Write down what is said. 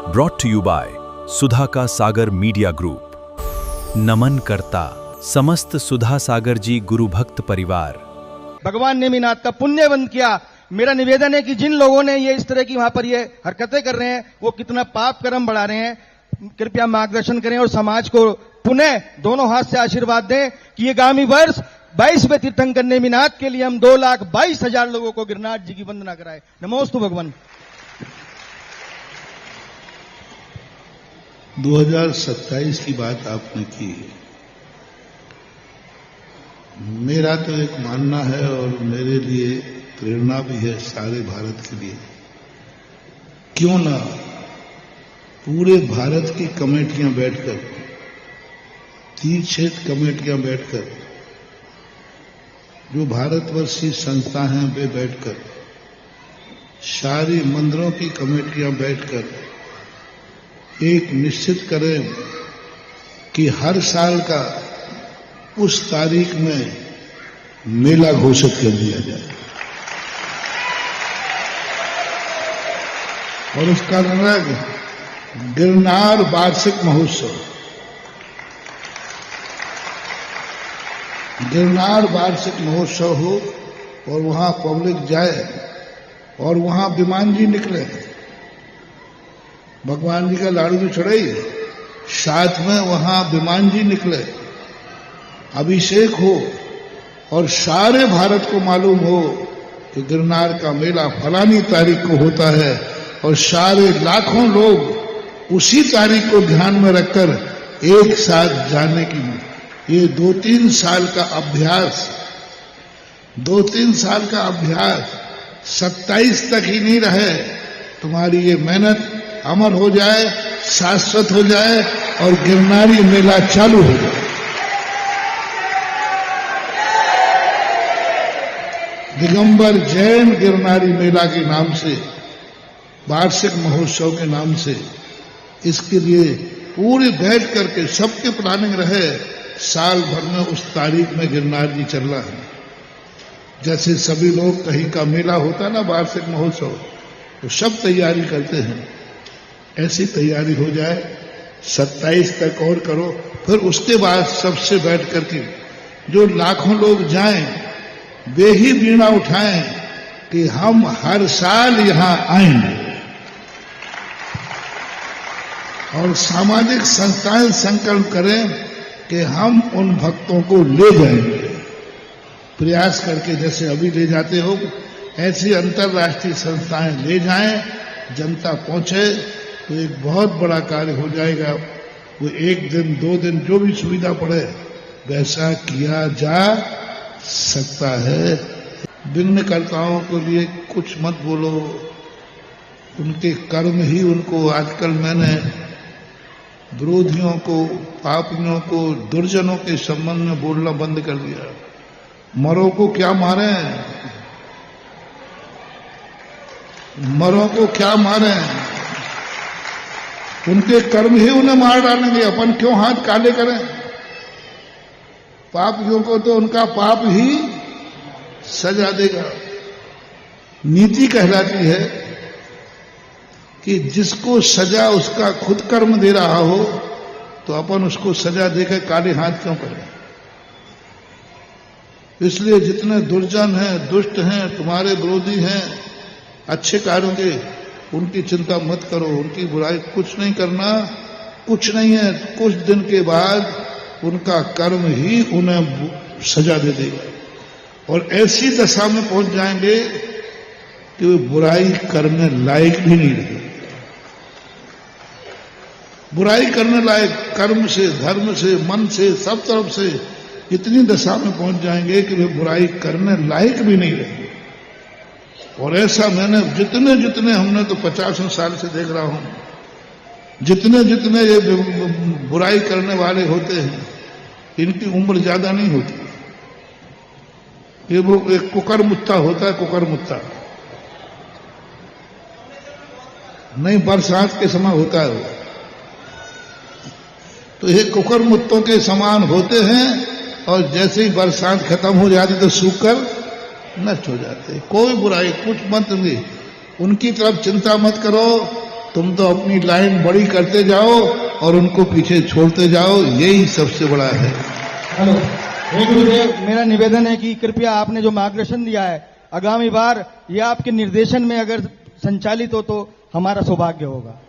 Brought to you bye सुधा का सागर media group. नमन करता समस्त सुधा सागर जी गुरु भक्त परिवार। भगवान ने मीनाथ का पुण्य बंद किया। मेरा निवेदन है कि जिन लोगों ने ये इस तरह की वहां पर ये हरकतें कर रहे हैं वो कितना पाप कर्म बढ़ा रहे हैं, कृपया मार्गदर्शन करें और समाज को पुनः दोनों हाथ से आशीर्वाद दें कि ये आगामी वर्ष 22वें तीर्थंकर नेमिनाथ के लिए हम 2,22,000 लोगों को गिरनार जी की वंदना कराए। नमोस्तु भगवान। 2027 की बात आपने की। मेरा तो एक मानना है और मेरे लिए प्रेरणा भी है सारे भारत के लिए, क्यों ना पूरे भारत की कमेटियां बैठकर, तीर्थ कमेटियां बैठकर, जो भारतवर्षीय संस्था हैं वे बैठकर, सारी मंदिरों की कमेटियां बैठकर एक निश्चित करें कि हर साल का उस तारीख में मेला घोषित कर दिया जाए और उसका नाम गिरनार वार्षिक महोत्सव। गिरनार वार्षिक महोत्सव हो और वहां पब्लिक जाए और वहां विमान जी निकले, भगवान जी का लाड़ू भी चढ़ाइए, साथ में वहां विमान जी निकले, अभिषेक हो और सारे भारत को मालूम हो कि गिरनार का मेला फलानी तारीख को होता है और सारे लाखों लोग उसी तारीख को ध्यान में रखकर एक साथ जाने की। ये 2-3 साल का अभ्यास, 2-3 साल का अभ्यास 27 तक ही नहीं रहे, तुम्हारी ये मेहनत अमर हो जाए, शाश्वत हो जाए और गिरनारी मेला चालू हो जाए। दिगंबर जैन गिरनारी मेला के नाम से, वार्षिक महोत्सव के नाम से, इसके लिए पूरे बैठ करके सबके प्लानिंग रहे। साल भर में उस तारीख में गिरनार जी चल रहा है। जैसे सभी लोग कहीं का मेला होता है ना, वार्षिक महोत्सव, तो सब तैयारी करते हैं, ऐसी तैयारी हो जाए। 27 तक और करो, फिर उसके बाद सबसे बैठ करके जो लाखों लोग जाएं वे ही वीणा उठाएं कि हम हर साल यहां आएंगे और सामाजिक संस्थाएं संकल्प करें कि हम उन भक्तों को ले जाएंगे। प्रयास करके जैसे अभी ले जाते हो ऐसी अंतर्राष्ट्रीय संस्थाएं ले जाएं, जनता पहुंचे तो एक बहुत बड़ा कार्य हो जाएगा। वो 1 दिन 2 दिन जो भी सुविधा पड़े वैसा किया जा सकता है। विघ्नकर्ताओं के लिए कुछ मत बोलो, उनके कर्म ही उनको, आजकल मैंने विरोधियों को, पापियों को, दुर्जनों के संबंध में बोलना बंद कर दिया। मरो को क्या मारे, मरो को क्या मारे, उनके कर्म ही उन्हें मार डालेंगे, अपन क्यों हाथ काले करें। पापियों को तो उनका पाप ही सजा देगा। नीति कहलाती है कि जिसको सजा उसका खुद कर्म दे रहा हो तो अपन उसको सजा देकर काले हाथ क्यों करें। इसलिए जितने दुर्जन हैं, दुष्ट हैं, तुम्हारे विरोधी हैं, अच्छे कार्यों के, उनकी चिंता मत करो, उनकी बुराई कुछ नहीं करना, कुछ नहीं है। कुछ दिन के बाद उनका कर्म ही उन्हें सजा दे देगा और ऐसी दशा में पहुंच जाएंगे कि वे बुराई करने लायक भी नहीं रहे। बुराई करने लायक कर्म से, धर्म से, मन से, सब तरफ से इतनी दशा में पहुंच जाएंगे कि वे बुराई करने लायक भी नहीं रहे। और ऐसा मैंने जितने जितने, हमने तो 50 साल से देख रहा हूं, जितने जितने ये बुराई करने वाले होते हैं इनकी उम्र ज्यादा नहीं होती। ये वो एक कुकर मुत्ता होता है, कुकर मुत्ता नहीं, बरसात के समय होता है वो, तो ये कुकर मुत्तों के समान होते हैं और जैसे ही बरसात खत्म हो जाती तो सूख कर नष्ट हो जाते। कोई बुराई कुछ मत नहीं, उनकी तरफ चिंता मत करो, तुम तो अपनी लाइन बड़ी करते जाओ और उनको पीछे छोड़ते जाओ, यही सबसे बड़ा है। हेलो, हे गुरुदेव, मेरा निवेदन है कि कृपया आपने जो मार्गदर्शन दिया है, आगामी बार यह आपके निर्देशन में अगर संचालित हो तो हमारा सौभाग्य होगा।